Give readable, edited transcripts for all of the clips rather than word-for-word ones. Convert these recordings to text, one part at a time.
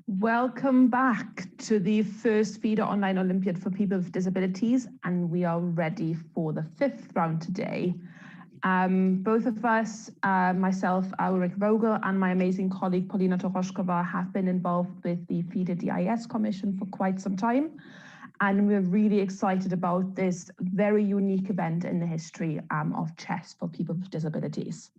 Welcome back to the first FIDE Online Olympiad for people with disabilities, and we are ready for the 5th round today. Both of us, myself, Ulrike Vogel, and my amazing colleague Polina Torochkova have been involved with the FIDE DIS Commission for quite some time, and we're really excited about this very unique event in the history of chess for people with disabilities.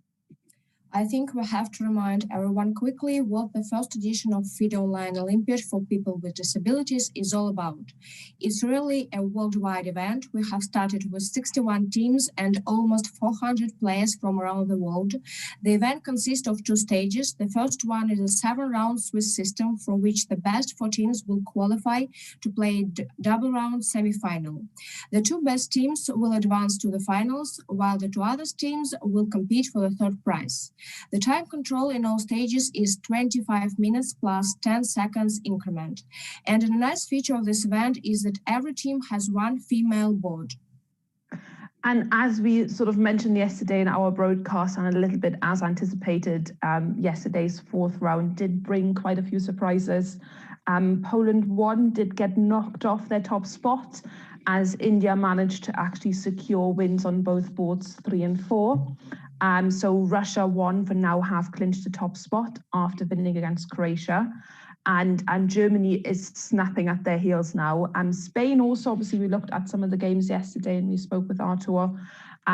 I think we have to remind everyone quickly what the first edition of FIDE Online Olympiad for people with disabilities is all about. It's really a worldwide event. We have started with 61 teams and almost 400 players from around the world. The event consists of 2 stages. The first one is a 7-round Swiss system from which the best 4 teams will qualify to play double round semi-final. The 2 best teams will advance to the finals, while the 2 other teams will compete for the 3rd prize. The time control in all stages is 25 minutes plus 10 seconds increment. And a nice feature of this event is that every team has 1 female board. And as we sort of mentioned yesterday in our broadcast, and a little bit as anticipated, yesterday's 4th round did bring quite a few surprises. Poland did get knocked off their top spot, as India managed to actually secure wins on both boards 3 and 4. So Russia won for now have clinched the top spot after winning against Croatia, and Germany is snapping at their heels now. Spain also, obviously we looked at some of the games yesterday and we spoke with Artur.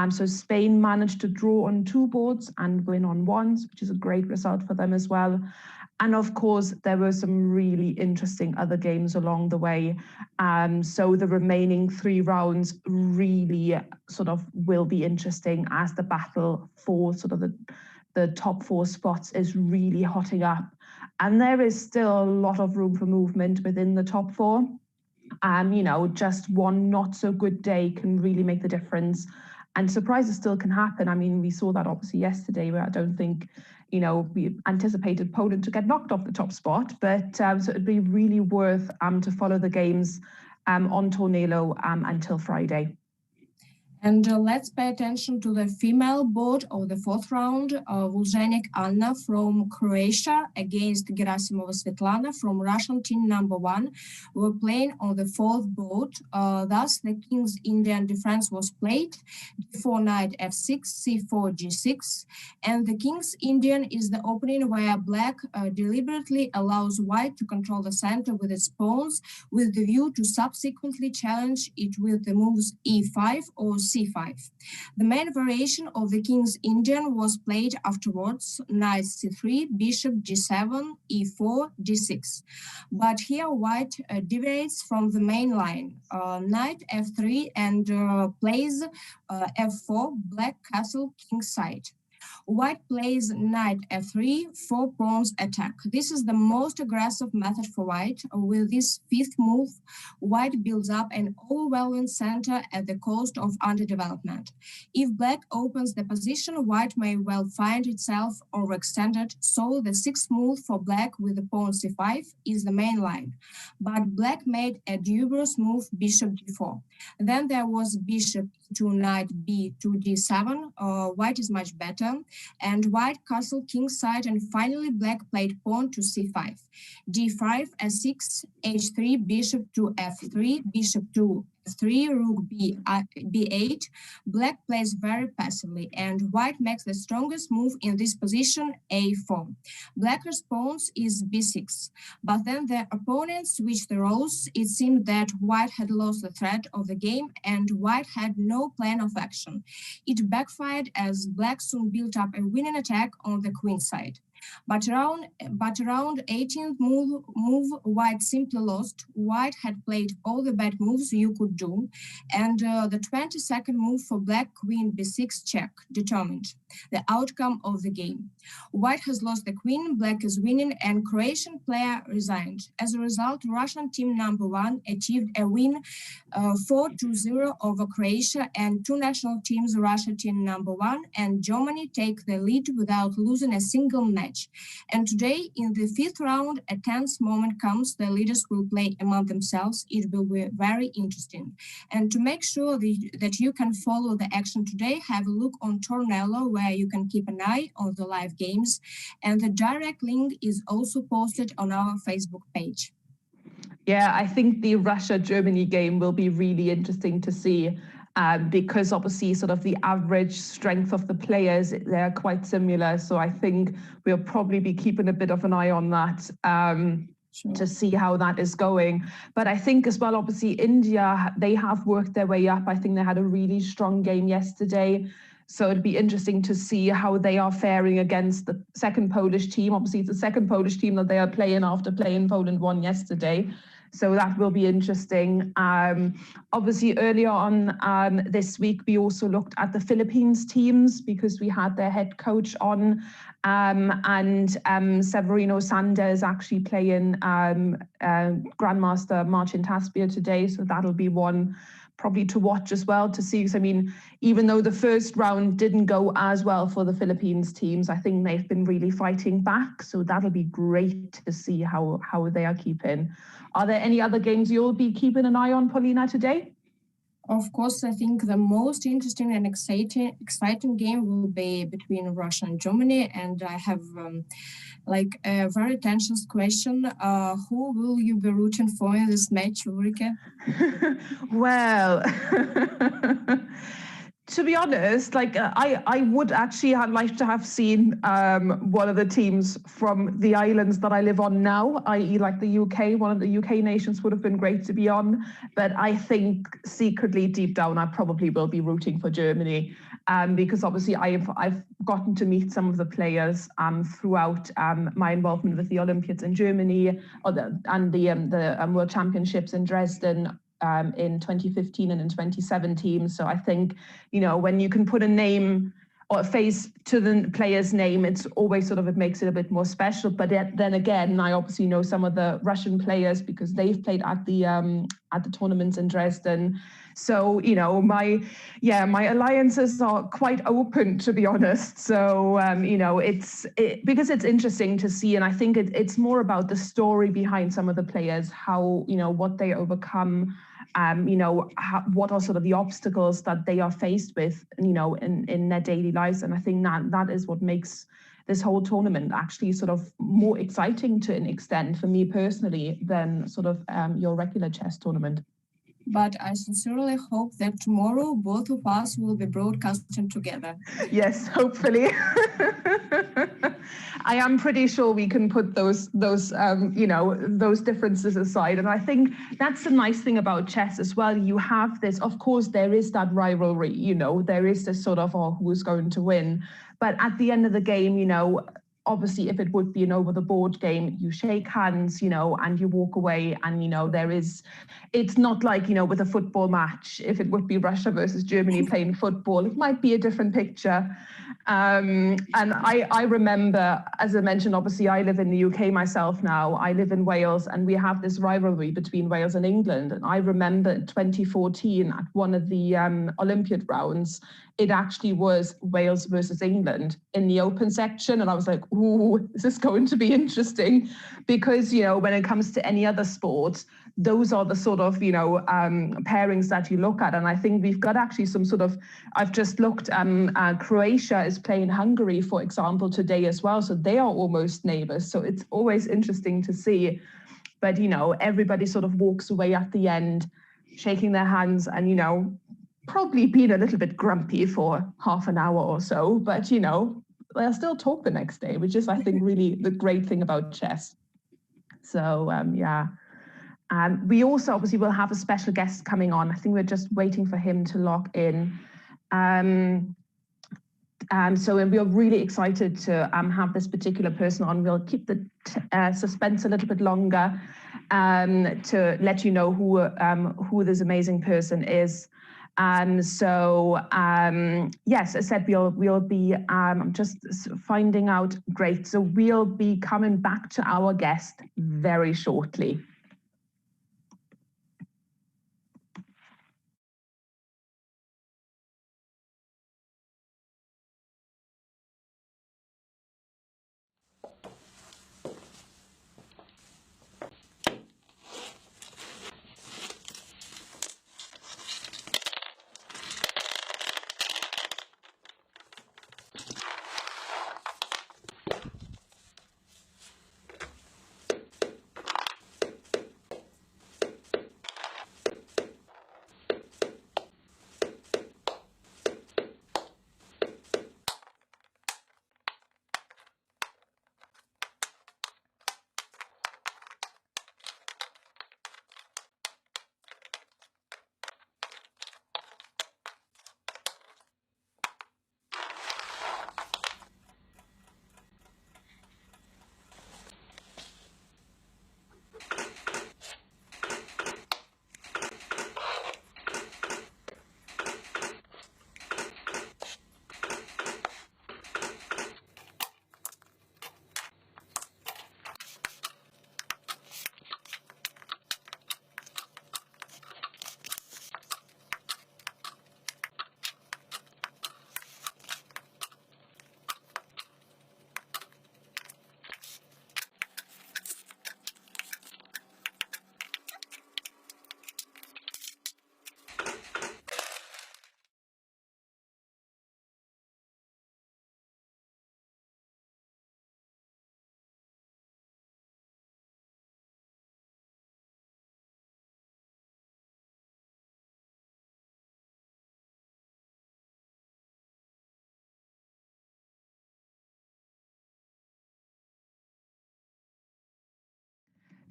So Spain managed to draw on 2 boards and win on 1, which is a great result for them as well. And of course, there were some really interesting other games along the way. So the remaining 3 rounds really sort of will be interesting, as the battle for sort of the top 4 spots is really hotting up. And there is still a lot of room for movement within the top 4. You know, just one not so good day can really make the difference. And surprises still can happen. I mean, we saw that obviously yesterday, where I don't think, you know, we anticipated Poland to get knocked off the top spot, but so it'd be really worth to follow the games on Tornado until Friday. And let's pay attention to the female board of the 4th round. Vuljanik Anna from Croatia against Gerasimova Svetlana from Russian team number 1 were playing on the 4th board. Thus, the King's Indian defense was played: d4 knight f6, c4 g6, and the King's Indian is the opening where Black deliberately allows White to control the center with its pawns, with the view to subsequently challenge it with the moves e5 or c5. The main variation of the King's Indian was played afterwards: knight c3, bishop g7, e4, d6. But here White deviates from the main line, knight f3, and plays f4, black castle, king side. White plays knight f3, 4 pawns attack. This is the most aggressive method for White. With this 5th move, White builds up an overwhelming center at the cost of underdevelopment. If Black opens the position, White may well find itself overextended, so the 6th move for Black with the pawn c5 is the main line. But Black made a dubious move, bishop d4. Then there was bishop to knight b to d7. White is much better, and White castle king side, and finally Black played pawn to c5, d5, s6, h3, bishop to f3, bishop to f3, rook b8. Black plays very passively, and White makes the strongest move in this position, a4. Black response is b6, but then the opponents switched the roles. It seemed that White had lost the thread of the game, and White had no plan of action. It backfired, as Black soon built up a winning attack on the queen side. But around 18th move, White simply lost. White had played all the bad moves you could do, and the 22nd move for Black, queen b6 check, determined the outcome of the game. White has lost the queen, Black is winning, and Croatian player resigned. As a result, Russian team number 1 achieved a win 4-0 over Croatia, and 2 national teams, Russia team number 1 and Germany, take the lead without losing a single match. match. And today, in the fifth round, a tense moment comes. The leaders will play among themselves. It will be very interesting. And to make sure that you can follow the action today, have a look on Tornello, where you can keep an eye on the live games. And the direct link is also posted on our Facebook page. Yeah, I think the Russia-Germany game will be really interesting to see because obviously sort of the average strength of the players, they're quite similar. So I think we'll probably be keeping a bit of an eye on that to see how that is going. But I think as well, obviously India, they have worked their way up. I think they had a really strong game yesterday. So it'd be interesting to see how they are faring against the second Polish team. Obviously, it's the second Polish team that they are playing after playing Poland 1 yesterday. So that will be interesting. Obviously, earlier on this week, we also looked at the Philippines teams because we had their head coach on, and Severino Sanders actually playing Grandmaster Marcin Taspia today. So that'll be one probably to watch as well to see. Because I mean, even though the first round didn't go as well for the Philippines teams, I think they've been really fighting back. So that'll be great to see how they are keeping. Are there any other games you'll be keeping an eye on, Polina, today? Of course, I think the most interesting and exciting game will be between Russia and Germany. And I have like a very tense question. Who will you be rooting for in this match, Ulrike? Well, to be honest, like I would actually like to have seen one of the teams from the islands that I live on now, i.e. like the UK. One of the UK nations would have been great to be on. But I think secretly deep down, I probably will be rooting for Germany because obviously I've gotten to meet some of the players throughout my involvement with the Olympiads in Germany and the World Championships in Dresden. In 2015 and in 2017. So I think, you know, when you can put a name or a face to the player's name, it's always sort of, it makes it a bit more special. But then again, I obviously know some of the Russian players because they've played at the tournaments in Dresden. So, you know, my alliances are quite open, to be honest. So, you know, because it's interesting to see. And I think it's more about the story behind some of the players, how, you know, what they overcome, you know, what are sort of the obstacles that they are faced with, you know, in their daily lives. And I think that is what makes this whole tournament actually sort of more exciting to an extent for me personally than sort of your regular chess tournament. But I sincerely hope that tomorrow both of us will be broadcasting together. Yes, hopefully. I am pretty sure we can put those you know, those differences aside. And I think that's the nice thing about chess as well. You have this, of course, there is that rivalry, you know, there is this sort of, oh, who's going to win? But at the end of the game, you know, obviously, if it would be an over the board game, you shake hands, you know, and you walk away. And, you know, it's not like, you know, with a football match, if it would be Russia versus Germany playing football, it might be a different picture. And I remember, as I mentioned, obviously, I live in the UK myself now. I live in Wales, and we have this rivalry between Wales and England. And I remember in 2014 at one of the Olympiad rounds, it actually was Wales versus England in the open section. And I was like, ooh, this is going to be interesting. Because, you know, when it comes to any other sport, those are the sort of, you know, pairings that you look at. And I think we've got actually some sort of, I've just looked, Croatia is playing Hungary, for example, today as well. So they are almost neighbors. So it's always interesting to see. But, you know, everybody sort of walks away at the end, shaking their hands and, you know, probably being a little bit grumpy for half an hour or so, but, you know, they'll still talk the next day, which is, I think, really the great thing about chess. So, yeah. We also obviously will have a special guest coming on. I think we're just waiting for him to log in. So we're really excited to have this particular person on. We'll keep the suspense a little bit longer to let you know who this amazing person is. Yes, I said we'll be just finding out. Great. So we'll be coming back to our guest very shortly.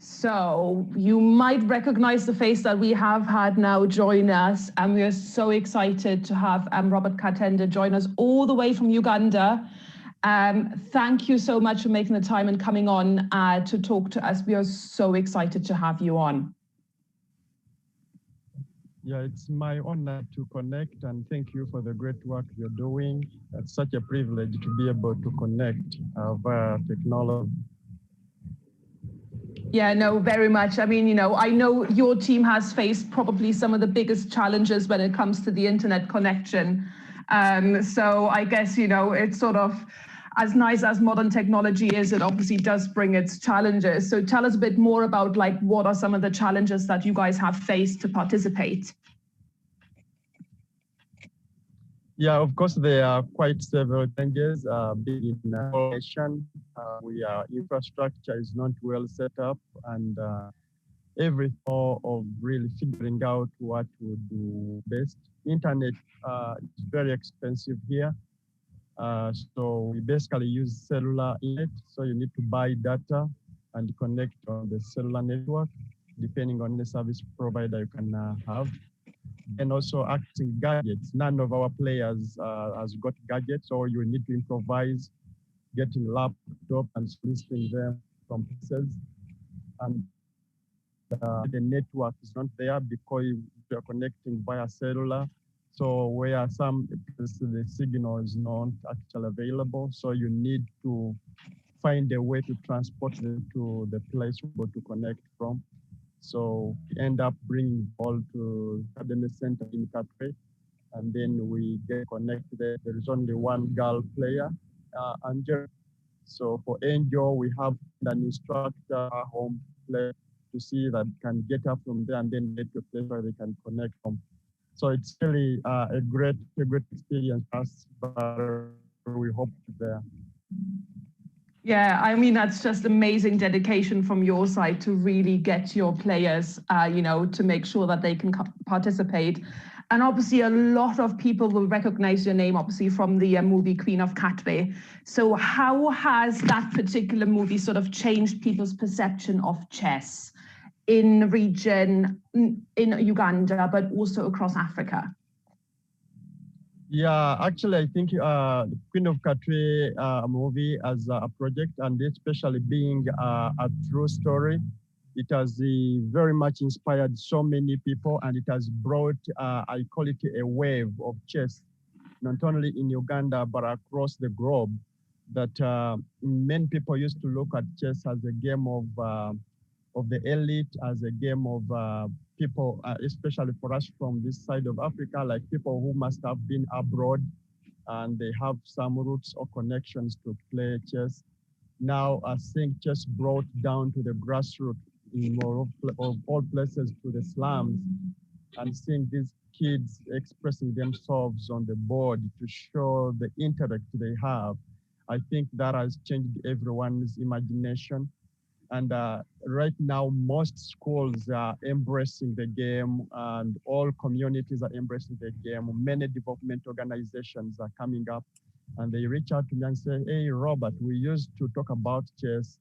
So you might recognize the face that we have had now join us, and we are so excited to have Robert Katenda join us all the way from Uganda. Thank you so much for making the time and coming on to talk to us. We are so excited to have you on. Yeah, it's my honor to connect, and thank you for the great work you're doing. It's such a privilege to be able to connect via technology. Yeah, no, very much. I mean, you know, I know your team has faced probably some of the biggest challenges when it comes to the internet connection. So I guess, you know, it's sort of as nice as modern technology is, it obviously does bring its challenges. So tell us a bit more about like, what are some of the challenges that you guys have faced to participate? Yeah, of course, there are quite several changes. Being in a nation, our infrastructure is not well set up, and every thought of really figuring out what to do best. Internet is very expensive here. So we basically use cellular internet. So you need to buy data and connect on the cellular network, depending on the service provider you can have. And also accessing gadgets. None of our players has got gadgets, so you need to improvise, getting laptop and soliciting them from pieces. And the network is not there because we are connecting via cellular. So where some the signal is not actually available, so you need to find a way to transport them to the place we to connect from. So we end up bringing all to Academy Center in Katwe, and then we get connected. There is only one girl player, Angel. So for Angel, we have an instructor home play to see that can get up from there and then get to a place where they can connect from. So it's really a great experience for us, but we hope there. Yeah, I mean, that's just amazing dedication from your side to really get your players, you know, to make sure that they can participate. And obviously, a lot of people will recognize your name, obviously, from the movie Queen of Katwe. So how has that particular movie sort of changed people's perception of chess in the region, in Uganda, but also across Africa? Yeah, actually, I think the Queen of Katwe movie as a project, and especially being a true story, it has very much inspired so many people, and it has brought, I call it a wave of chess, not only in Uganda, but across the globe, that many people used to look at chess as a game of the elite, as a game of people, especially for us from this side of Africa, like people who must have been abroad and they have some roots or connections to play chess. Now, I think chess brought down to the grassroots in more of all places to the slums, and seeing these kids expressing themselves on the board to show the intellect they have. I think that has changed everyone's imagination. And right now, most schools are embracing the game, and all communities are embracing the game. Many development organizations are coming up, and they reach out to me and say, hey, Robert, we used to talk about chess,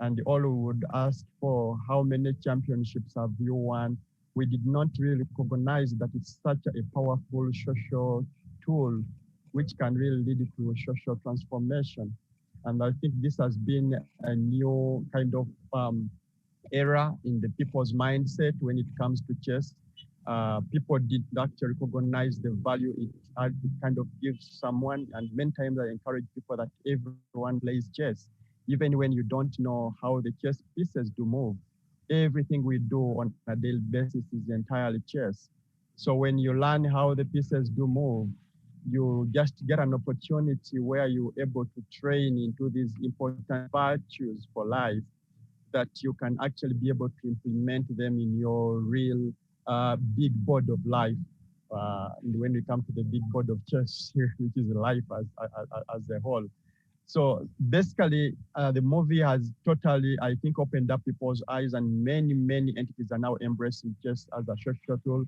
and all we would ask for, how many championships have you won? We did not really recognize that it's such a powerful social tool, which can really lead to social transformation. And I think this has been a new kind of era in the people's mindset when it comes to chess. People did actually recognize the value it kind of gives someone. And many times I encourage people that everyone plays chess, even when you don't know how the chess pieces do move. Everything we do on a daily basis is entirely chess. So when you learn how the pieces do move, you just get an opportunity where you're able to train into these important virtues for life that you can actually be able to implement them in your real big board of life. When we come to the big board of chess, which is life as a whole. So basically, the movie has totally, I think, opened up people's eyes, and many entities are now embracing chess as a social tool,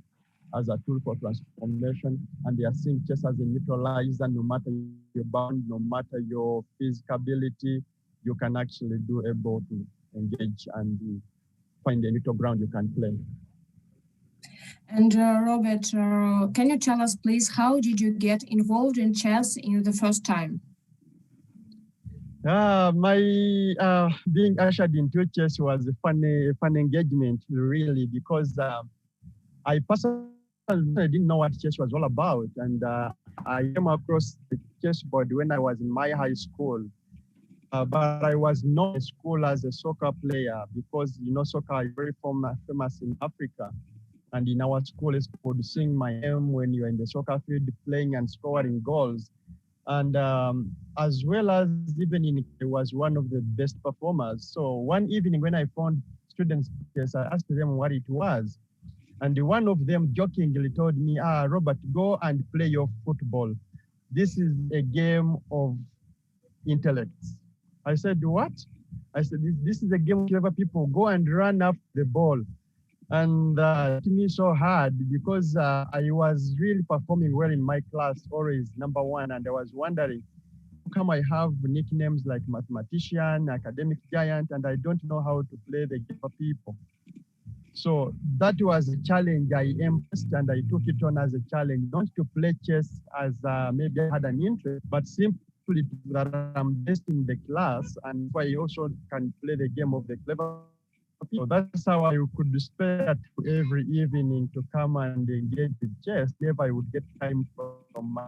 as a tool for transformation, and they are seeing chess as a neutralizer. No matter your bound, no matter your physical ability, you can actually do able to engage and find a neutral ground you can play. And Robert, can you tell us, please, how did you get involved in chess in the first time? My being ushered into chess was a fun engagement, really, because I personally didn't know what chess was all about, and I came across the chessboard when I was in my high school. But I was not in school as a soccer player because, you know, soccer is very famous in Africa. And in our school, it's called sing my name when you're in the soccer field playing and scoring goals. And as well as even in it was one of the best performers. So one evening when I found students, yes, I asked them what it was. And one of them jokingly told me, Robert, go and play your football. This is a game of intellects. I said, what? I said, this is a game of clever people. Go and run up the ball. And to me so hard because I was really performing well in my class, always number one. And I was wondering, how come I have nicknames like mathematician, academic giant, and I don't know how to play the game for people? So that was a challenge I embraced, and I took it on as a challenge, not to play chess as maybe I had an interest, but simply that I'm best in the class, and I also can play the game of the clever. So that's how I could spare every evening to come and engage with chess if I would get time from my.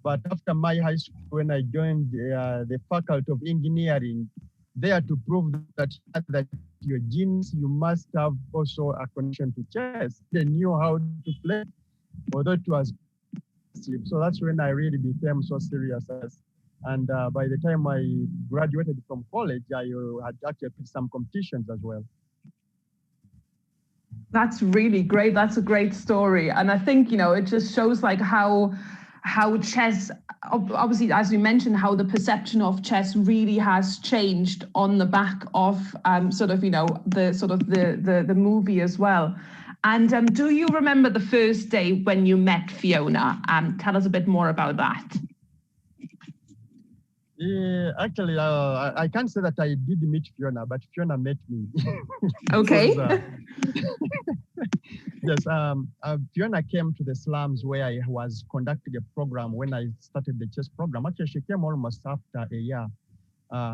But after my high school, when I joined the faculty of engineering, there to prove that you're genius, you must have also a connection to chess. They knew how to play, although it was so that's when I really became so serious. And by the time I graduated from college, I had actually put some competitions as well. That's really great. That's a great story. And I think, you know, it just shows like how chess, obviously, as we mentioned, how the perception of chess really has changed on the back of the movie as well. And do you remember the first day when you met Fiona? Tell us a bit more about that. Yeah, actually, I can't say that I did meet Fiona, but Fiona met me. Okay. Yes, Fiona came to the slums where I was conducting a program when I started the chess program. Actually, she came almost after a year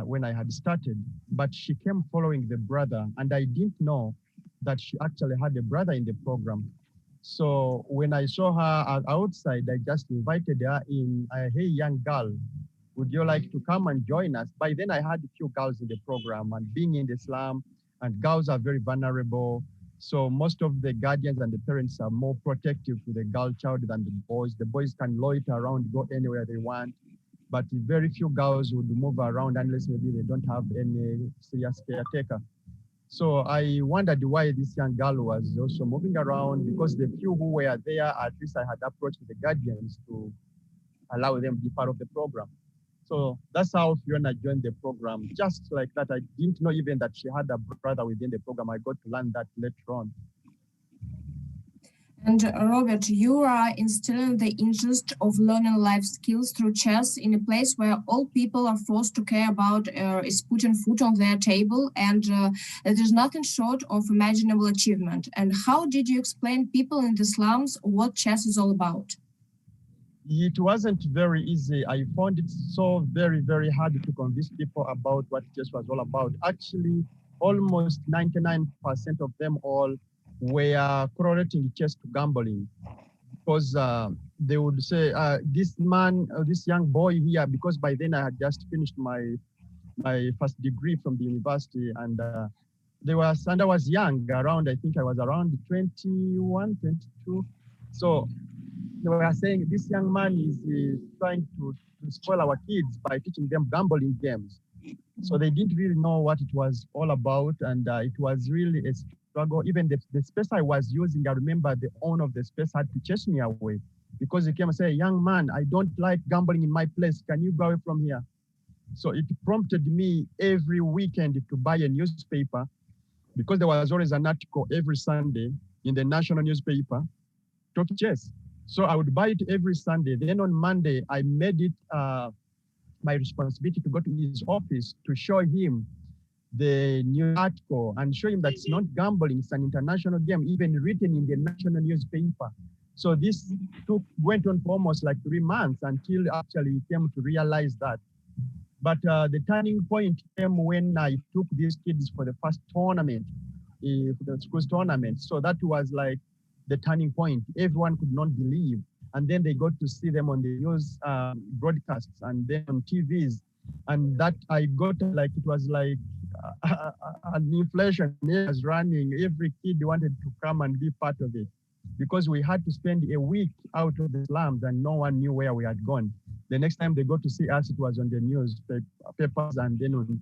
when I had started, but she came following the brother, and I didn't know that she actually had a brother in the program. So when I saw her outside, I just invited her in, hey, young girl, would you like to come and join us? By then I had a few girls in the program, and being in the slum, and girls are very vulnerable. So most of the guardians and the parents are more protective to the girl child than the boys. The boys can loiter around, go anywhere they want, but very few girls would move around unless maybe they don't have any serious caretaker. So I wondered why this young girl was also moving around, because the few who were there, at least I had approached the guardians to allow them to be part of the program. So that's how Fiona joined the program. Just like that, I didn't know even that she had a brother within the program. I got to learn that later on. And Robert, you are instilling the interest of learning life skills through chess in a place where all people are forced to care about is putting food on their table, and it is nothing short of imaginable achievement. And how did you explain people in the slums what chess is all about? It wasn't very easy. I found it so very, very hard to convince people about what chess was all about. Actually, almost 99% of them all were correlating chess to gambling, because they would say, this man, this young boy here, because by then I had just finished my first degree from the university, and I was young, around, I think I was around 21, 22. So they were saying this young man is trying to spoil our kids by teaching them gambling games. So they didn't really know what it was all about, and it was really a struggle. Even the space I was using, I remember the owner of the space had to chase me away, because he came and said, young man, I don't like gambling in my place. Can you go away from here? So it prompted me every weekend to buy a newspaper, because there was always an article every Sunday in the national newspaper talking chess. So I would buy it every Sunday. Then on Monday, I made it my responsibility to go to his office to show him the new article and show him that it's not gambling, it's an international game, even written in the national newspaper. So this went on for almost like 3 months until actually he came to realize that. But the turning point came when I took these kids for the first tournament, for the school's tournament. So that was like the turning point. Everyone could not believe. And then they got to see them on the news broadcasts and then on TVs. And that I got like, it was like an inflation was running. Every kid wanted to come and be part of it because we had to spend a week out of the slums and no one knew where we had gone. The next time they got to see us, it was on the newspapers and then on.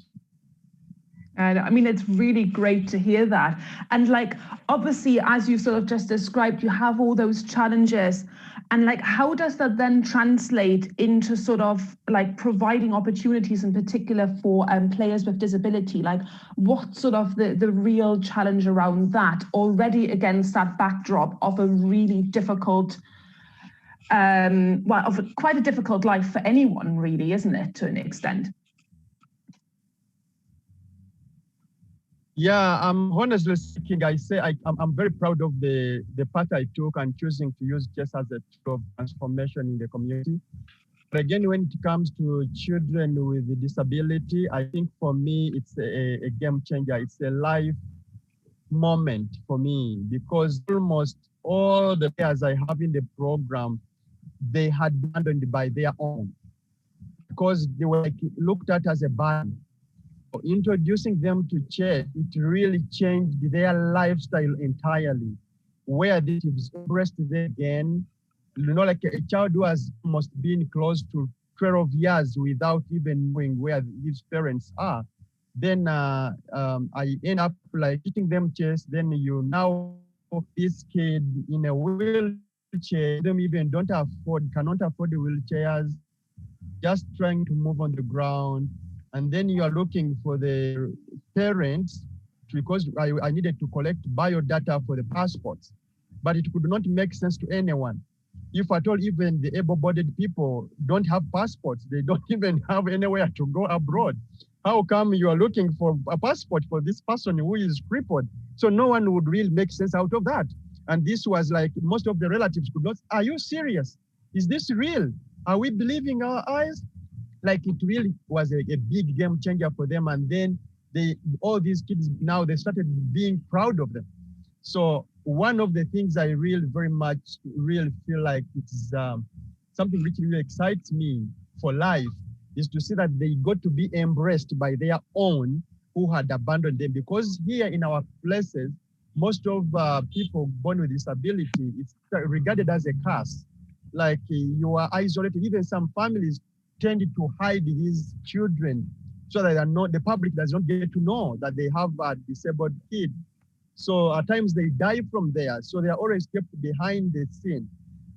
And I mean, it's really great to hear that. And like, obviously, as you sort of just described, you have all those challenges. And like, how does that then translate into sort of like providing opportunities in particular for players with disability? Like, what sort of the real challenge around that already against that backdrop of a really difficult, of quite a difficult life for anyone, really, isn't it, to an extent? Yeah, honestly speaking, I'm very proud of the path I took and choosing to use chess as a tool of transformation in the community. But again, when it comes to children with a disability, I think for me, it's a game changer. It's a life moment for me because almost all the players I have in the program, they had abandoned by their own because they were like looked at as a burden. Introducing them to chess, it really changed their lifestyle entirely, where they embraced them again. You know, like a child who has almost been close to 12 years without even knowing where his parents are. Then I end up like teaching them chess. Then you now this kid in a wheelchair, them even cannot afford the wheelchairs, just trying to move on the ground. And then you are looking for the parents because I needed to collect biodata for the passports, but it could not make sense to anyone. If at all, even the able-bodied people don't have passports, they don't even have anywhere to go abroad. How come you are looking for a passport for this person who is crippled? So no one would really make sense out of that. And this was like, most of the relatives could not, are you serious? Is this real? Are we believing our eyes? Like it really was a big game changer for them. And then all these kids now, they started being proud of them. So one of the things I really very much really feel like it's something which really excites me for life is to see that they got to be embraced by their own who had abandoned them. Because here in our places, most of people born with disability, it's regarded as a curse. Like you are isolated. Even some families tended to hide these children so that the public does not get to know that they have a disabled kid. So at times they die from there. So they are always kept behind the scene.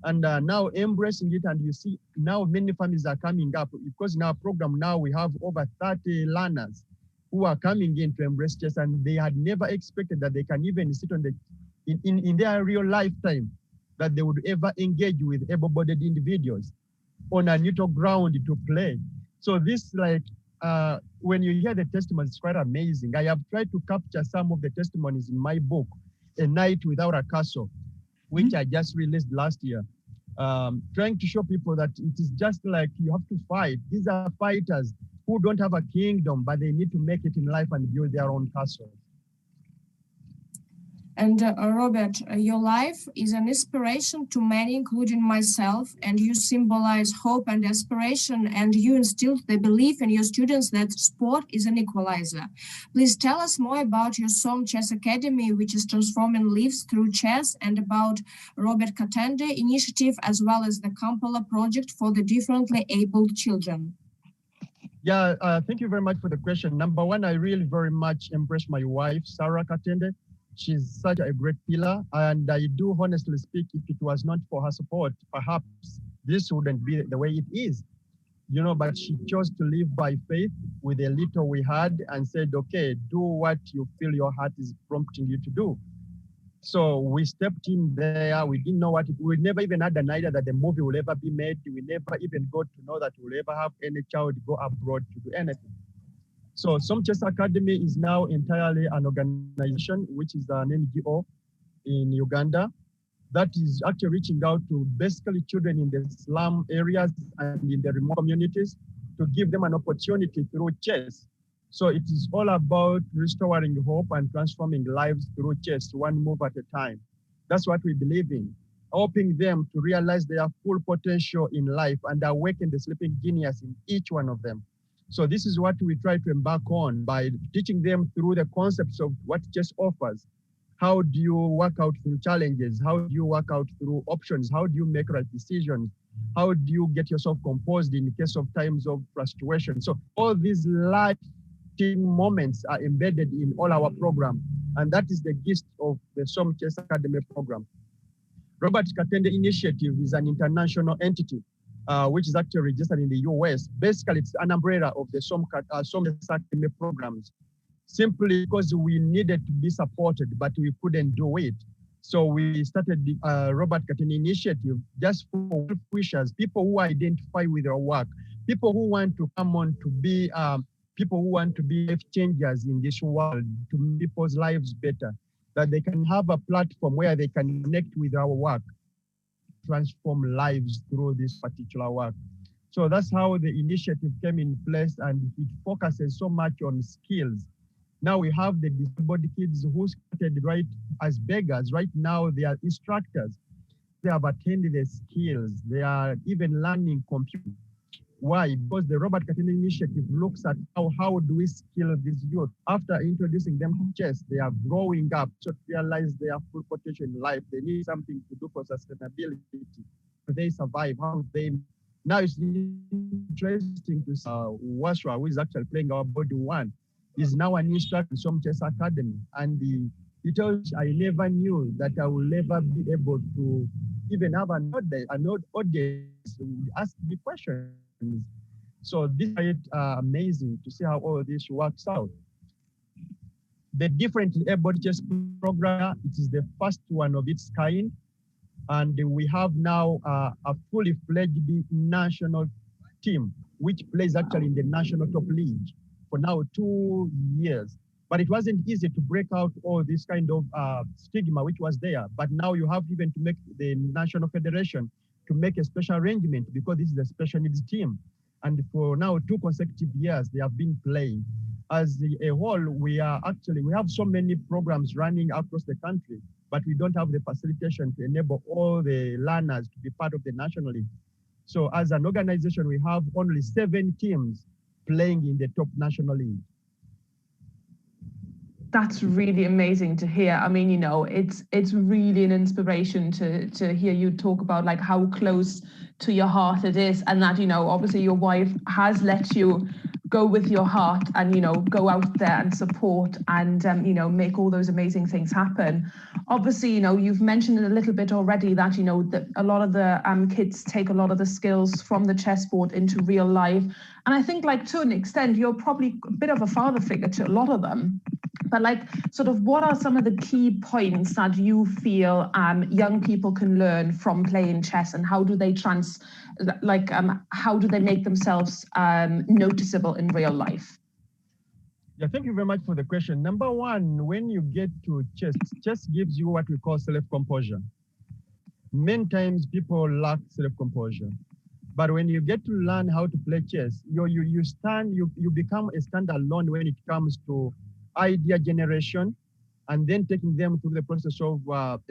And now embracing it, and you see now many families are coming up because in our program now we have over 30 learners who are coming in to embrace chess, and they had never expected that they can even sit on in their real lifetime that they would ever engage with able-bodied individuals on a neutral ground to play. So this, like, when you hear the testimonies, it's quite amazing. I have tried to capture some of the testimonies in my book, A Night Without a Castle, which I just released last year, trying to show people that it is just like you have to fight. These are fighters who don't have a kingdom, but they need to make it in life and build their own castle. And Robert, your life is an inspiration to many, including myself, and you symbolize hope and aspiration, and you instilled the belief in your students that sport is an equalizer. Please tell us more about your SOM Chess Academy, which is transforming lives through chess, and about Robert Katende initiative, as well as the Kampala project for the differently abled children. Yeah, thank you very much for the question. Number one, I really very much embrace my wife, Sarah Katende. She's such a great pillar, and I do honestly speak, if it was not for her support, perhaps this wouldn't be the way it is, you know, but she chose to live by faith with the little we had and said, okay, do what you feel your heart is prompting you to do. So we stepped in there. We didn't know we never even had an idea that the movie will ever be made. We never even got to know that we'll ever have any child go abroad to do anything. So Some Chess Academy is now entirely an organization, which is an NGO in Uganda, that is actually reaching out to basically children in the slum areas and in the remote communities to give them an opportunity through chess. So it is all about restoring hope and transforming lives through chess, one move at a time. That's what we believe in, helping them to realize their full potential in life and awaken the sleeping genius in each one of them. So this is what we try to embark on by teaching them through the concepts of what chess offers. How do you work out through challenges? How do you work out through options? How do you make right decisions? How do you get yourself composed in case of times of frustration? So all these life moments are embedded in all our program. And that is the gist of the Som Chess Academy program. Robert Katende Initiative is an international entity, which is actually registered in the US. Basically, it's an umbrella of the Som Chess Academy programs, simply because we needed to be supported, but we couldn't do it. So we started the Robert Katende Initiative just for wishers, people who identify with our work, people who want to come on to be people who want to be life changers in this world, to make people's lives better, that they can have a platform where they can connect with our work, transform lives through this particular work. So that's how the initiative came in place, and it focuses so much on skills. Now we have the disabled kids who started right as beggars. Right now they are instructors. They have attained the skills. They are even learning computing. Why? Because the Robert Katende Initiative looks at how do we skill these youth. After introducing them to chess, they are growing up to realize their full potential in life. They need something to do for sustainability. Do they survive? How they? Now it's interesting to see Washwa, who is actually playing our body one, is now an instructor in Som Chess Academy. And he tells I never knew that I will never be able to even have an audience who ask me questions. So this is amazing to see how all this works out. The differently able chess program, it is the first one of its kind. And we have now a fully fledged national team, which plays actually in the national top league for now 2 years. But it wasn't easy to break out all this kind of stigma which was there. But now you have even to make the national federation to make a special arrangement, because this is a special needs team. And for now 2 consecutive years, they have been playing. As a whole, we have so many programs running across the country, but we don't have the facilitation to enable all the learners to be part of the national league. So as an organization, we have only 7 teams playing in the top national league. That's really amazing to hear. I mean, you know, it's really an inspiration to hear you talk about like how close to your heart it is, and that, you know, obviously your wife has let you go with your heart and, you know, go out there and support and, you know, make all those amazing things happen. Obviously, you know, you've mentioned it a little bit already that, you know, that a lot of the kids take a lot of the skills from the chessboard into real life. And I think, like, to an extent, you're probably a bit of a father figure to a lot of them. But like, sort of, what are some of the key points that you feel young people can learn from playing chess, and how do they how do they make themselves noticeable in real life? Yeah, thank you very much for the question. Number one, when you get to chess, chess gives you what we call self-composure. Many times people lack self-composure. But when you get to learn how to play chess, you become a standalone when it comes to idea generation, and then taking them through the process of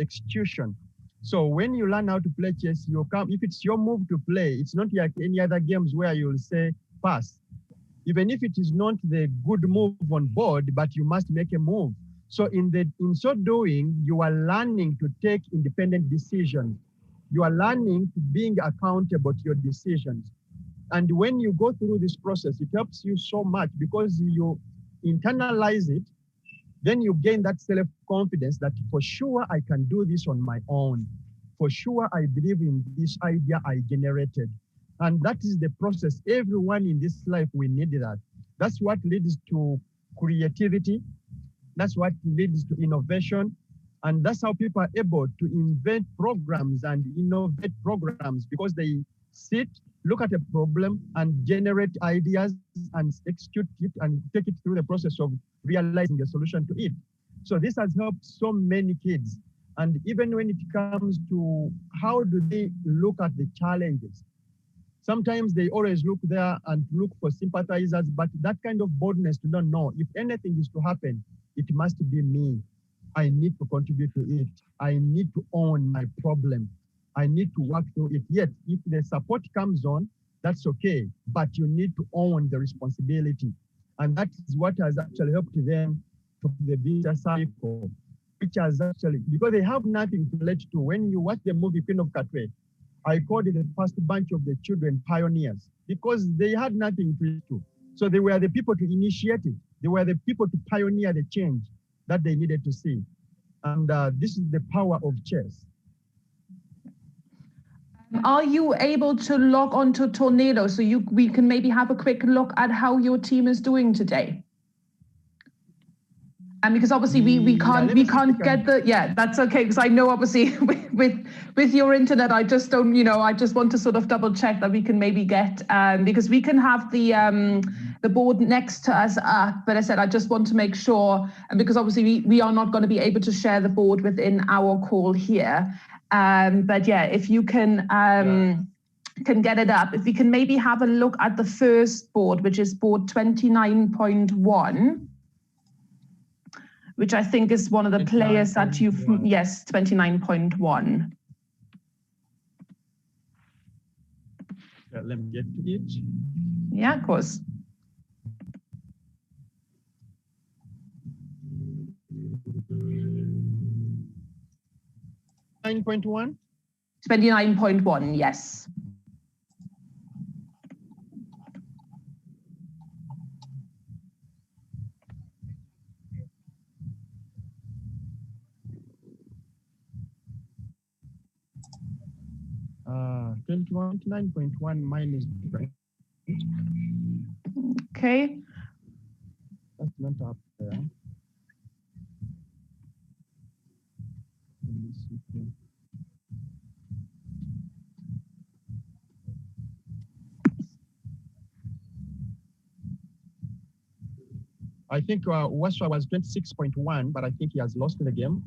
execution. So when you learn how to play chess, if it's your move to play, it's not like any other games where you'll say pass. Even if it is not the good move on board, but you must make a move. So in so doing, you are learning to take independent decisions. You are learning to being accountable to your decisions. And when you go through this process, it helps you so much because you internalize it, then you gain that self-confidence that for sure I can do this on my own. For sure I believe in this idea I generated. And that is the process. Everyone in this life, we need that. That's what leads to creativity. That's what leads to innovation. And that's how people are able to invent programs and innovate programs, because they sit, look at a problem and generate ideas and execute it and take it through the process of realizing a solution to it. So this has helped so many kids. And even when it comes to how do they look at the challenges, sometimes they always look there and look for sympathizers, but that kind of boldness to not know if anything is to happen, it must be me. I need to contribute to it. I need to own my problem. I need to work through it. Yet, if the support comes on, that's okay, but you need to own the responsibility. And that is what has actually helped them to the vicious cycle, which has actually, because they have nothing to relate to. When you watch the movie Queen of Katwe, I called it the first bunch of the children pioneers because they had nothing to relate to. So they were the people to initiate it. They were the people to pioneer the change that they needed to see. And this is the power of chess. Are you able to log on to Tornado so we can maybe have a quick look at how your team is doing today? And because obviously we can't get the, that's okay, because I know obviously with your internet, I just don't, I just want to sort of double check that we can maybe get, because we can have the board next to us up, but I said I just want to make sure, and because obviously we are not going to be able to share the board within our call here, but yeah, if you can get it up, if we can maybe have a look at the first board, which is board 29.1. which I think is one of the players that you've, yes, 29.1. Yeah, let me get to it. Yeah, of course. $9.1? 29.1, yes. Uh, 29.1 minus different. Okay. That's not up there. I think Wasra was 26.1, but I think he has lost the game.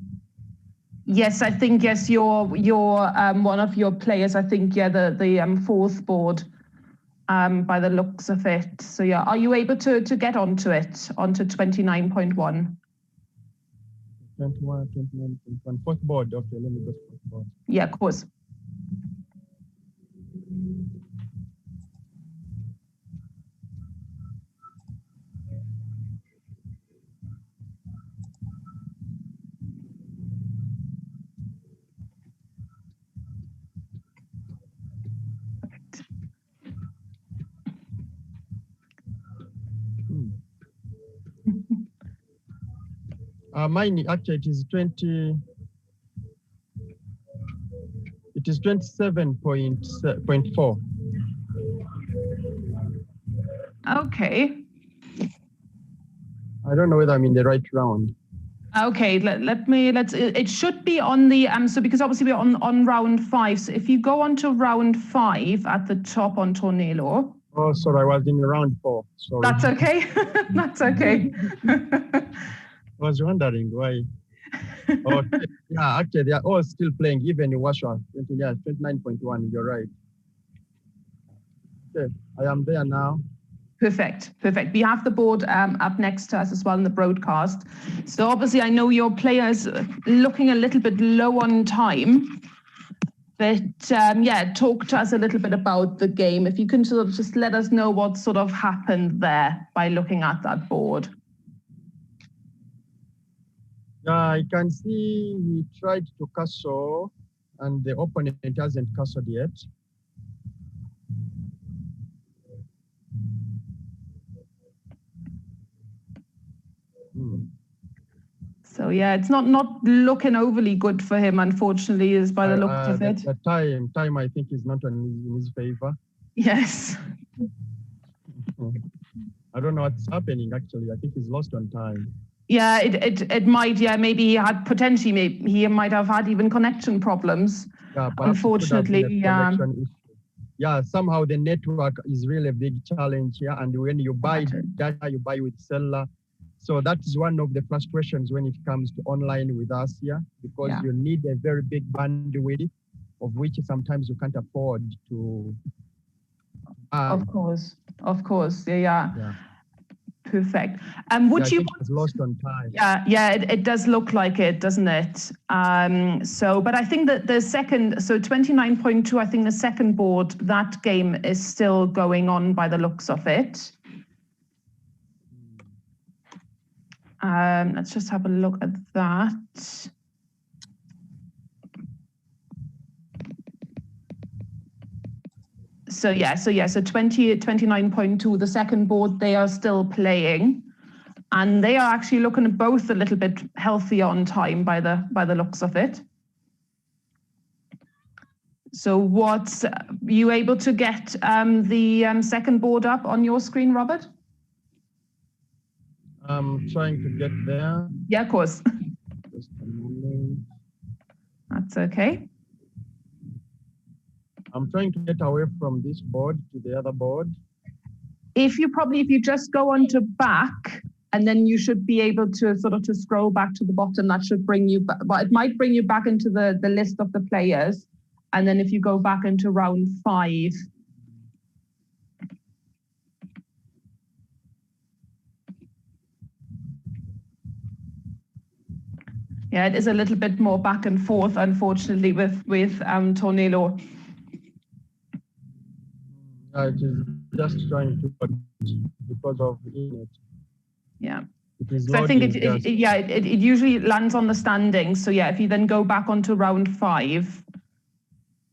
Yes, I think, yes, you're one of your players, I think, yeah, the fourth board, by the looks of it. So yeah, are you able to get onto it, onto 29.1? 21, 29.1, fourth board. Okay, let me go to fourth board. Yeah, of course. Mine actually it is 27.4. Okay. I don't know whether I'm in the right round. Okay, let's it should be on the so because obviously we're on round 5. So if you go on to round 5 at the top on Tornado. Oh, sorry, I was in round 4. Sorry. That's okay. That's okay. I was wondering why. Okay. Yeah, actually, they are all still playing, even in Washa. Yeah, 29.1. You're right. Okay, I am there now. Perfect. We have the board up next to us as well in the broadcast. So obviously, I know your players looking a little bit low on time. But yeah, talk to us a little bit about the game. If you can sort of just let us know what sort of happened there by looking at that board. Yeah, I can see he tried to castle and the opponent hasn't castled yet. So yeah, it's not looking overly good for him, unfortunately, is by the looks of it. The time I think is not in his favor. Yes. I don't know what's happening actually. I think he's lost on time. Yeah, it might. Yeah, maybe he had potentially. He might have had even connection problems. Yeah, unfortunately, yeah, yeah, somehow the network is really a big challenge here. And when you buy data, you buy with cellular. So that is one of the frustrations when it comes to online with us here, because you need a very big bandwidth, of which sometimes you can't afford to. Of course, yeah. Perfect. Would you? It's lost on time. Yeah, it does look like it, doesn't it? But I think that the second, so 29.2, I think the second board, that game is still going on by the looks of it. Let's just have a look at that. So 29.2, the second board, they are still playing, and they are actually looking at both a little bit healthier on time by the looks of it. So what's you able to get the second board up on your screen, Robert? I'm trying to get there. Yeah, of course. Just a moment. That's okay. I'm trying to get away from this board to the other board. If you just go on to back, and then you should be able to to scroll back to the bottom, that should bring you back, but it might bring you back into the list of the players. And then if you go back into round 5. Yeah, it is a little bit more back and forth, unfortunately, with Tornillo. It is just trying to because of internet. Yeah. So I think it usually lands on the standings. So yeah, if you then go back onto round 5,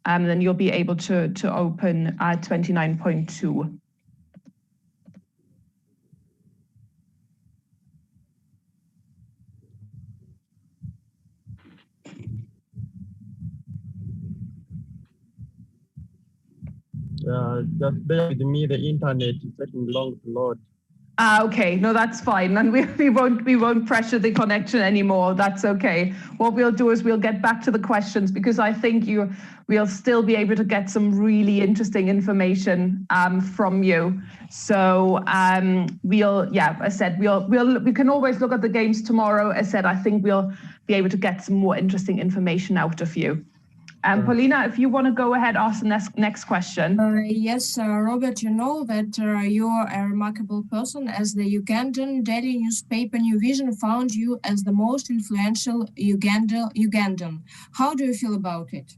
then you'll be able to open 29.2. Just bear with me, the internet is taking long to load. Okay, no, that's fine. And we won't pressure the connection anymore. That's okay. What we'll do is we'll get back to the questions, because I think we'll still be able to get some really interesting information from you. So we can always look at the games tomorrow. As said, I think we'll be able to get some more interesting information out of you. Polina, if you want to go ahead, ask the next question. Yes, Robert, you know that you're a remarkable person, as the Ugandan daily newspaper New Vision found you as the most influential Ugandan. How do you feel about it?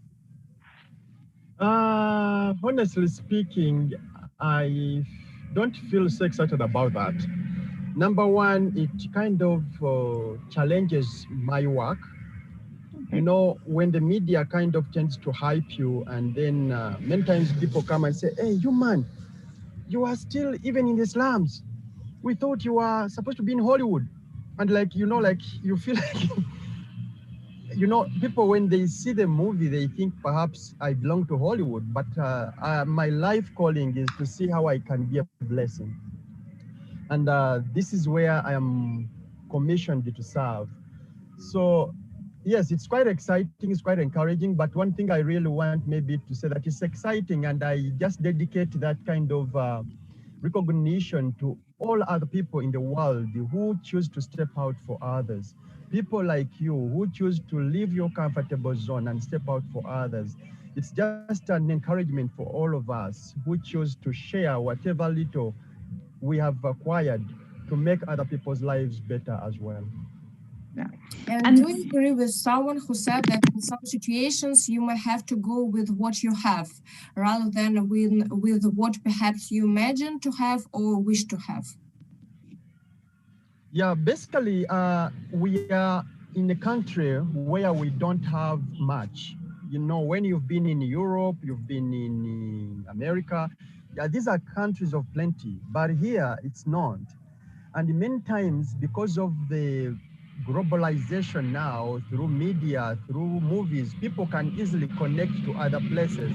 Honestly speaking, I don't feel so excited about that. Number one, it kind of challenges my work. You know, when the media kind of tends to hype you, and then many times people come and say, hey, you man, you are still even in the slums. We thought you were supposed to be in Hollywood. And you feel like, people, when they see the movie, they think perhaps I belong to Hollywood, but my life calling is to see how I can be a blessing. And this is where I am commissioned to serve. So yes, it's quite exciting, it's quite encouraging, but one thing I really want maybe to say that it's exciting, and I just dedicate that kind of recognition to all other people in the world who choose to step out for others. People like you who choose to leave your comfortable zone and step out for others. It's just an encouragement for all of us who choose to share whatever little we have acquired to make other people's lives better as well. Yeah. And do you agree with someone who said that in some situations you may have to go with what you have rather than with what perhaps you imagine to have or wish to have? Yeah, basically, we are in a country where we don't have much. You know, when you've been in Europe, you've been in America, yeah, these are countries of plenty, but here it's not. And many times, because of the globalization now, through media, through movies, people can easily connect to other places.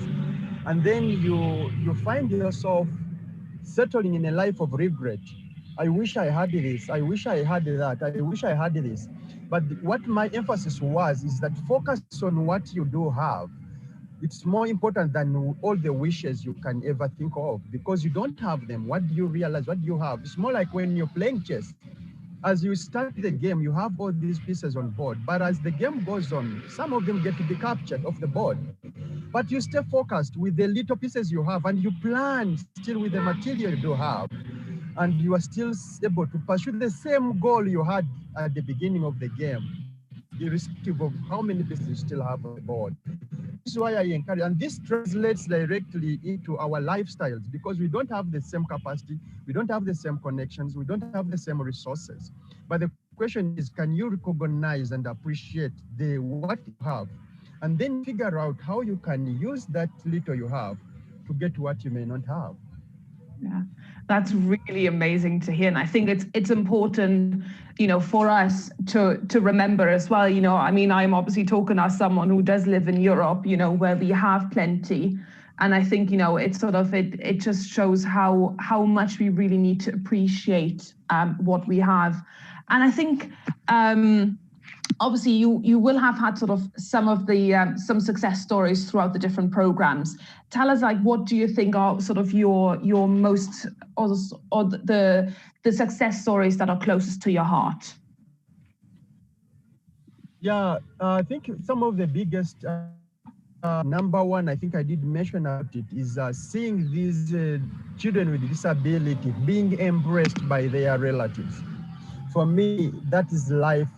And then you find yourself settling in a life of regret. I wish I had this, I wish I had that, I wish I had this. But what my emphasis was is that focus on what you do have. It's more important than all the wishes you can ever think of, because you don't have them. What do you realize? What do you have? It's more like when you're playing chess. As you start the game, you have all these pieces on board, but as the game goes on, some of them get to be captured off the board. But you stay focused with the little pieces you have, and you plan still with the material you do have, and you are still able to pursue the same goal you had at the beginning of the game, irrespective of how many pieces you still have on the board. This is why I encourage, and this translates directly into our lifestyles, because we don't have the same capacity, we don't have the same connections, we don't have the same resources. But the question is, can you recognize and appreciate what you have, and then figure out how you can use that little you have to get what you may not have? Yeah, that's really amazing to hear, and I think it's important, for us to remember as well. I mean, I'm obviously talking as someone who does live in Europe, where we have plenty, and I think it's sort of it just shows how much we really need to appreciate what we have, and I think. Obviously, you will have had sort of some success stories throughout the different programs. Tell us, like, what do you think are sort of your most or the success stories that are closest to your heart? Yeah, I think some of the biggest, number one, I think I did mention about it, is seeing these children with disability being embraced by their relatives. For me, that is life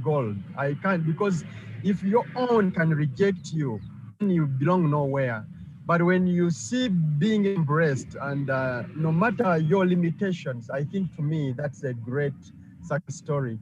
goal. I can't, because if your own can reject you, then you belong nowhere. But when you see being embraced, and no matter your limitations, I think, to me, that's a great success story.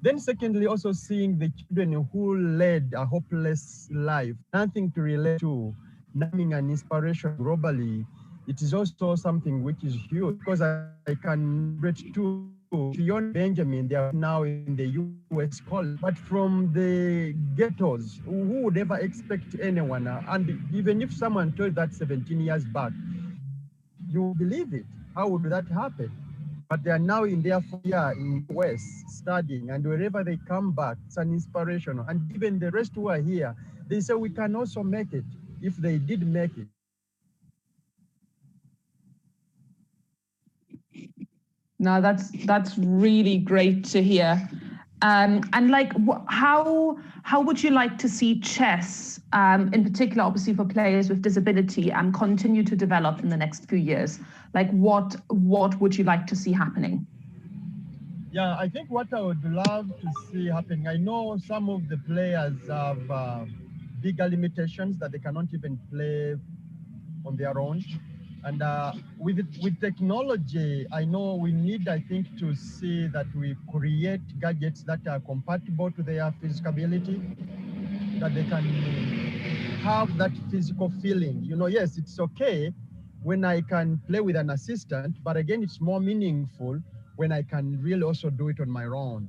Then secondly, also seeing the children who led a hopeless life, nothing to relate to, becoming an inspiration globally, it is also something which is huge, because I can reach to Fiona Benjamin. They are now in the US college, but from the ghettos, who would ever expect anyone? And even if someone told that 17 years back, you would believe it. How would that happen? But they are now in their 4th year in the West studying, and wherever they come back, it's an inspiration. And even the rest who are here, they say we can also make it. If they did make it. No, that's really great to hear. And like, how would you like to see chess, in particular, obviously for players with disability, continue to develop in the next few years? Like, what would you like to see happening? Yeah, I think what I would love to see happening, I know some of the players have bigger limitations that they cannot even play on their own. And with technology, I know we need, I think, to see that we create gadgets that are compatible to their physical ability, that they can have that physical feeling. Yes, it's okay when I can play with an assistant, but again, it's more meaningful when I can really also do it on my own.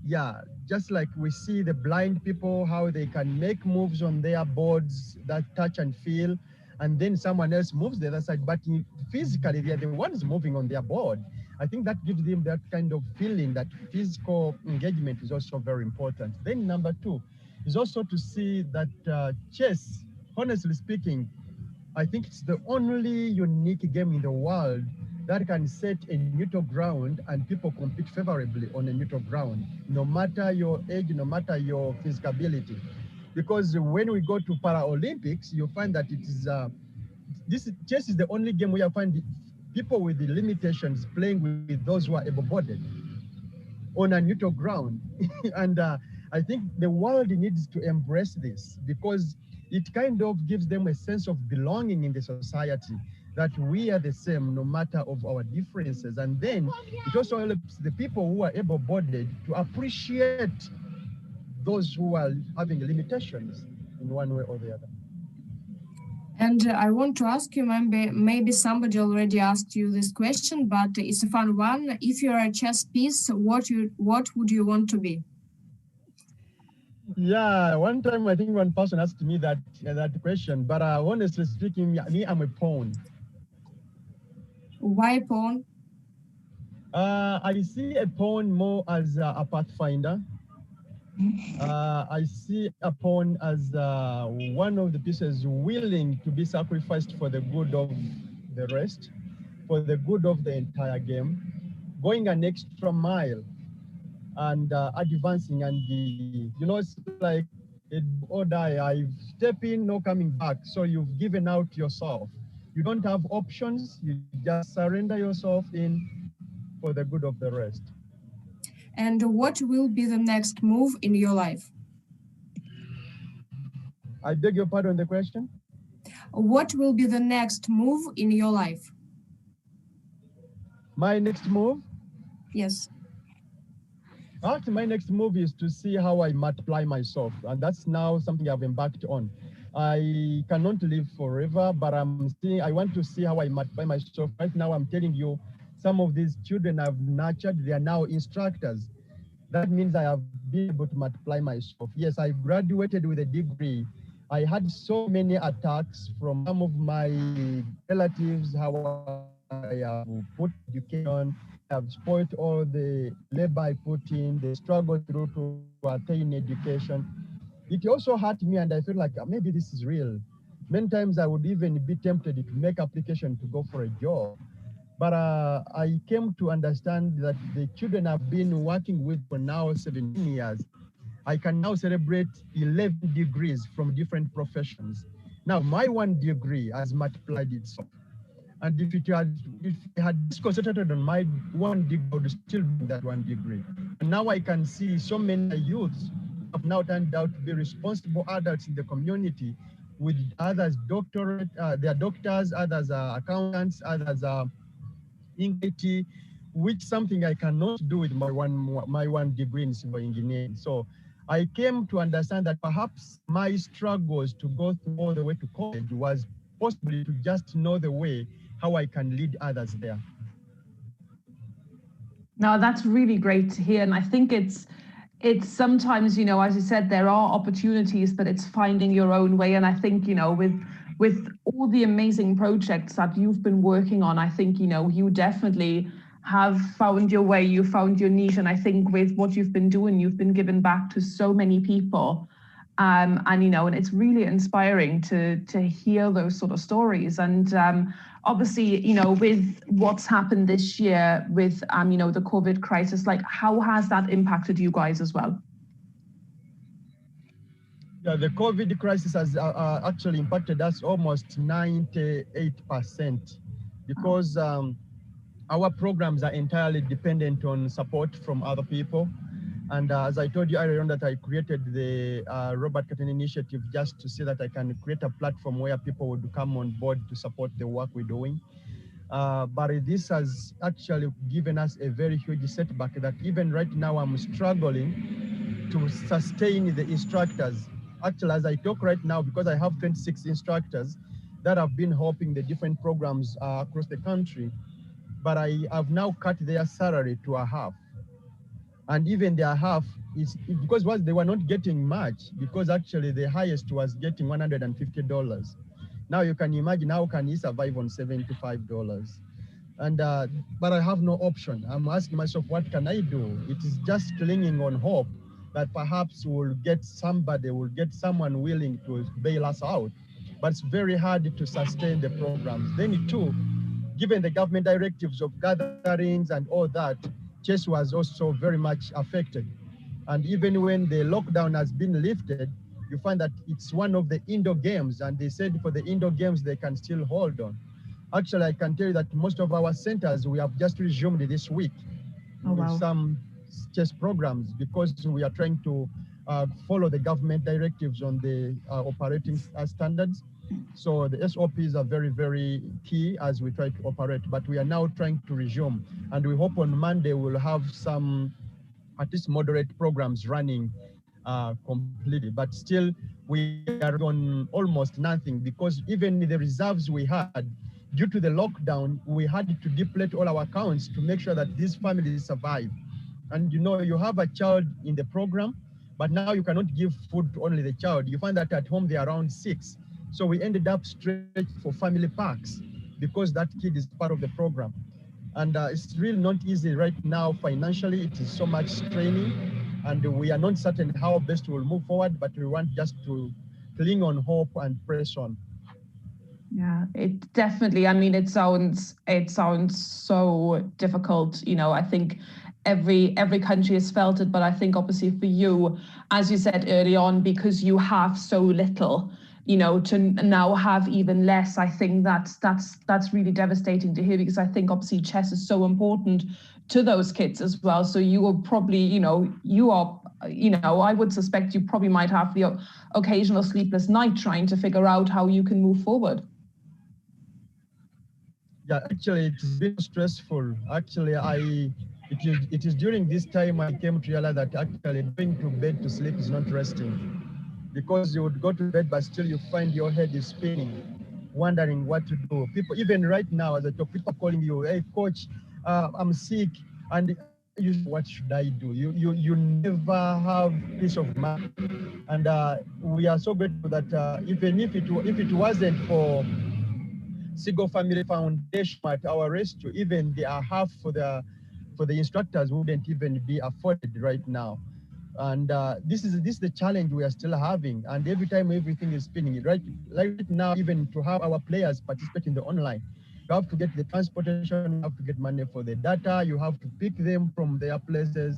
Yeah, just like we see the blind people, how they can make moves on their boards that touch and feel, and then someone else moves the other side, but physically they're the ones moving on their board. I think that gives them that kind of feeling that physical engagement is also very important. Then number two is also to see that chess, honestly speaking, I think it's the only unique game in the world that can set a neutral ground and people compete favorably on a neutral ground, no matter your age, no matter your physical ability. Because when we go to Paralympics, you find that chess is the only game where you find people with the limitations playing with those who are able-bodied on a neutral ground. And I think the world needs to embrace this, because it kind of gives them a sense of belonging in the society, that we are the same no matter of our differences. And then it also helps the people who are able-bodied to appreciate those who are having limitations in one way or the other. And I want to ask you, maybe somebody already asked you this question, but it's a fun one. If you're a chess piece, what would you want to be? Yeah, one time I think one person asked me that question, but honestly speaking, me, I'm a pawn. Why pawn? I see a pawn more as a pathfinder. I see a pawn as one of the pieces willing to be sacrificed for the good of the rest, for the good of the entire game, going an extra mile and advancing. And it's like a do or die. I step in, no coming back. So you've given out yourself. You don't have options. You just surrender yourself in for the good of the rest. And what will be the next move in your life? I beg your pardon, the question? What will be the next move in your life? My next move? Yes. Actually, my next move is to see how I multiply myself. And that's now something I've embarked on. I cannot live forever, but I want to see how I multiply myself. Right now, I'm telling you, some of these children I've nurtured, they are now instructors. That means I have been able to multiply myself. Yes, I graduated with a degree. I had so many attacks from some of my relatives, how I have put education, have spoiled all the labor I put in, the struggle through to attain education. It also hurt me, and I feel like maybe this is real. Many times I would even be tempted to make application to go for a job. But I came to understand that the children I've been working with for now 17 years, I can now celebrate 11 degrees from different professions. Now, my one degree has multiplied itself. And if it had just concentrated on my one degree, I would still be that one degree. And now I can see so many youths have now turned out to be responsible adults in the community, with others doctorate, they are doctors, others are accountants, others are in IT, which something I cannot do with my one degree in civil engineering. So I came to understand that perhaps my struggles to go through all the way to college was possibly to just know the way how I can lead others there. Now that's really great to hear, and I think it's sometimes, as you said, there are opportunities, but it's finding your own way. And I think, with all the amazing projects that you've been working on, I think, you definitely have found your way, you found your niche. And I think with what you've been doing, you've been giving back to so many people. And it's really inspiring to hear those sort of stories. And obviously, with what's happened this year with, the COVID crisis, like how has that impacted you guys as well? Yeah, the COVID crisis has actually impacted us almost 98% because our programs are entirely dependent on support from other people. And as I told you earlier on, that I created the Robert Cotton Initiative just to see that I can create a platform where people would come on board to support the work we're doing. But this has actually given us a very huge setback that even right now I'm struggling to sustain the instructors. Actually, as I talk right now, because I have 26 instructors that have been helping the different programs across the country, but I have now cut their salary to a half. And even their half is because they were not getting much, because actually the highest was getting $150. Now you can imagine how can he survive on $75? And but I have no option. I'm asking myself, what can I do? It is just clinging on hope that perhaps we'll get someone willing to bail us out. But it's very hard to sustain the programs. Then too, given the government directives of gatherings and all that, chess was also very much affected. And even when the lockdown has been lifted, you find that it's one of the indoor games, and they said for the indoor games, they can still hold on. Actually, I can tell you that most of our centers, we have just resumed this week with some chess programs, because we are trying to follow the government directives on the operating standards. So the SOPs are very, very key as we try to operate, but we are now trying to resume. And we hope on Monday we'll have some at least moderate programs running completely, but still we are on almost nothing, because even the reserves we had, due to the lockdown, we had to deplete all our accounts to make sure that these families survive. And you have a child in the program, but now you cannot give food to only the child. You find that at home they're around 6. So we ended up stretching for family packs because that kid is part of the program. And it's really not easy right now financially. It is so much straining. and we are not certain how best we'll move forward, but we want just to cling on hope and press on. Yeah, it definitely, I mean, it sounds so difficult. I think every country has felt it, but I think obviously for you, as you said early on, because you have so little, to now have even less, I think that's really devastating to hear, because I think obviously chess is so important to those kids as well. So you will probably, I would suspect you probably might have the occasional sleepless night trying to figure out how you can move forward. Yeah, actually, it's been stressful. Actually, it is during this time I came to realize that actually going to bed to sleep is not resting, because you would go to bed, but still you find your head is spinning, wondering what to do. People, even right now, as I talk, people are calling you, hey, coach, I'm sick, and you, what should I do? You never have peace of mind, and we are so grateful that even if it wasn't for Sigo Family Foundation at our rescue, even the half for the instructors wouldn't even be afforded right now. And this is the challenge we are still having. And every time everything is spinning, right now, even to have our players participate in the online, you have to get the transportation, you have to get money for the data, you have to pick them from their places,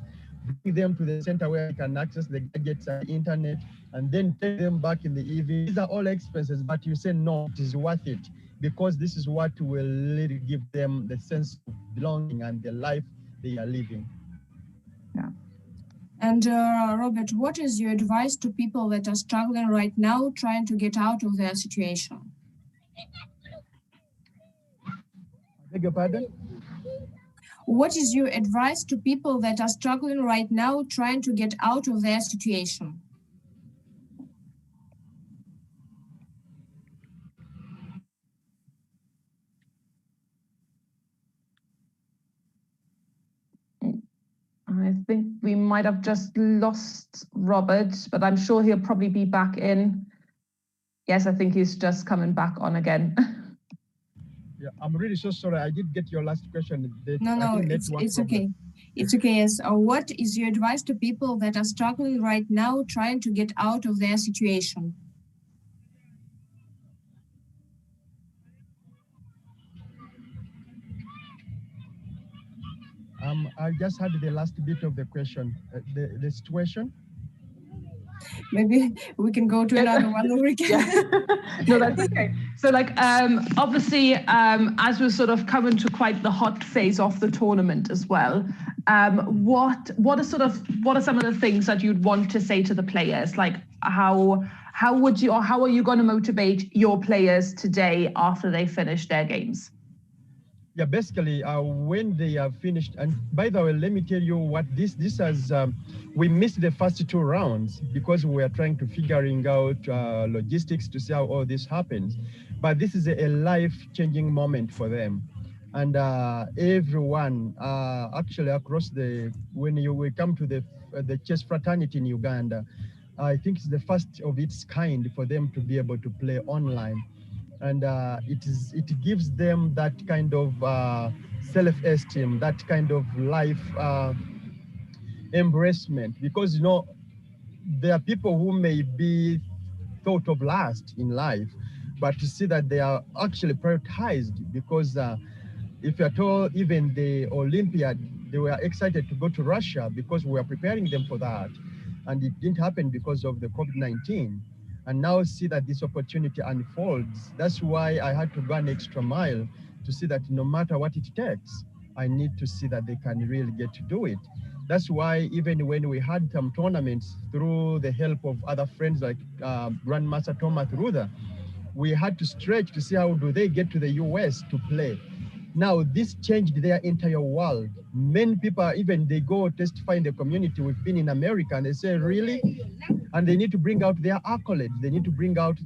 bring them to the center where you can access the gadgets and the internet, and then take them back in the evening. These are all expenses, but you say no, it is worth it, because this is what will really give them the sense of belonging and the life they are living. Yeah. And Robert, what is your advice to people that are struggling right now, trying to get out of their situation? I beg your pardon? What is your advice to people that are struggling right now, trying to get out of their situation? I think we might have just lost Robert, but I'm sure he'll probably be back in. Yes, I think he's just coming back on again. Yeah, I'm really so sorry. I did get your last question. No, it's okay. It's okay. Yes. What is your advice to people that are struggling right now, trying to get out of their situation? I just had the last bit of the question. The situation. Maybe we can go to another one, Ulrike. Yeah. No, that's okay. So obviously, as we're sort of coming to quite the hot phase of the tournament as well, what are some of the things that you'd want to say to the players? Like how are you going to motivate your players today after they finish their games? Yeah, basically, when they are finished, and by the way, let me tell you what this has. We missed the first two rounds because we were trying to figuring out logistics to see how all this happens. But this is a life-changing moment for them, and everyone actually across when we come to the chess fraternity in Uganda, I think it's the first of its kind for them to be able to play online. And it gives them that kind of self-esteem, that kind of life embracement, because there are people who may be thought of last in life, but to see that they are actually prioritized, because if you're told even the Olympiad, they were excited to go to Russia because we were preparing them for that, and it didn't happen because of the COVID-19. And now see that this opportunity unfolds. That's why I had to go an extra mile to see that no matter what it takes, I need to see that they can really get to do it. That's why even when we had some tournaments through the help of other friends like Grandmaster Thomas Ruther, we had to stretch to see how do they get to the US to play. Now, this changed their entire world. Many people, even they go testify in the community. We've been in America, and they say, really? And they need to bring out their accolades. They need to bring out,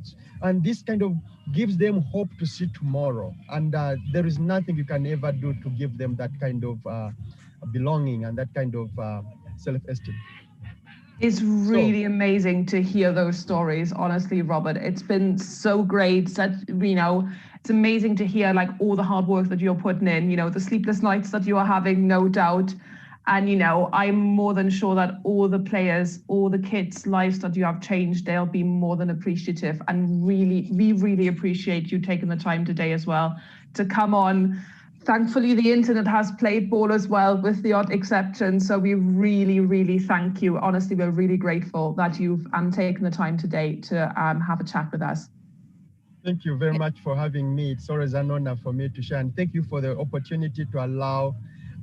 and this kind of gives them hope to see tomorrow. And there is nothing you can ever do to give them that kind of belonging and that kind of self-esteem. It's really amazing to hear those stories, honestly, Robert. It's been so great. It's amazing to hear all the hard work that you're putting in, the sleepless nights that you are having, no doubt. And, you know, I'm more than sure that all the players, all the kids' lives that you have changed, they'll be more than appreciative. And really, we really appreciate you taking the time today as well to come on. Thankfully, the internet has played ball as well, with the odd exception. So we really, really thank you. Honestly, we're really grateful that you've taken the time today to have a chat with us. Thank you very much for having me. It's always an honor for me to share. And thank you for the opportunity to allow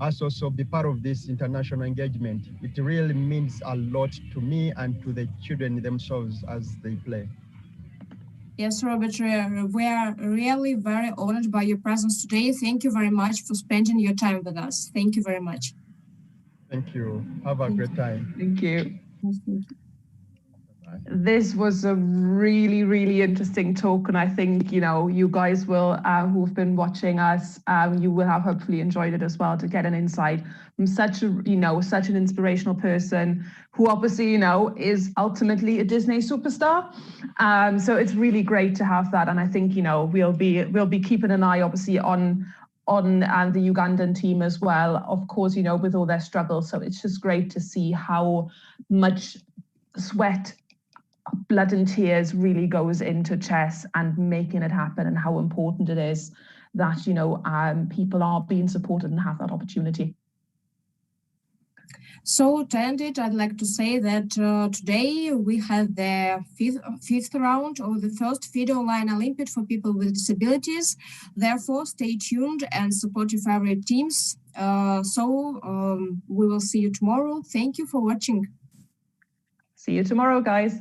us also be part of this international engagement. It really means a lot to me and to the children themselves as they play. Yes, Robert, we are really very honored by your presence today. Thank you very much for spending your time with us. Thank you very much. Thank you. Have a great time. Thank you. Yes, thank you. This was a really, really interesting talk, and I think, you know, you guys will, who've been watching us, you will have hopefully enjoyed it as well, to get an insight from such a, you know, such an inspirational person who obviously, you know, is ultimately a Disney superstar. So it's really great to have that, and I think, you know, we'll be keeping an eye obviously on the Ugandan team as well, of course, you know, with all their struggles. So it's just great to see how much sweat, blood and tears really goes into chess and making it happen, and how important it is that, you know, people are being supported and have that opportunity. So to end it, I'd like to say that today we have the fifth round of the first FIDE Online Olympiad for people with disabilities. Therefore, stay tuned and support your favorite teams. We will see you tomorrow. Thank you for watching. See you tomorrow, guys.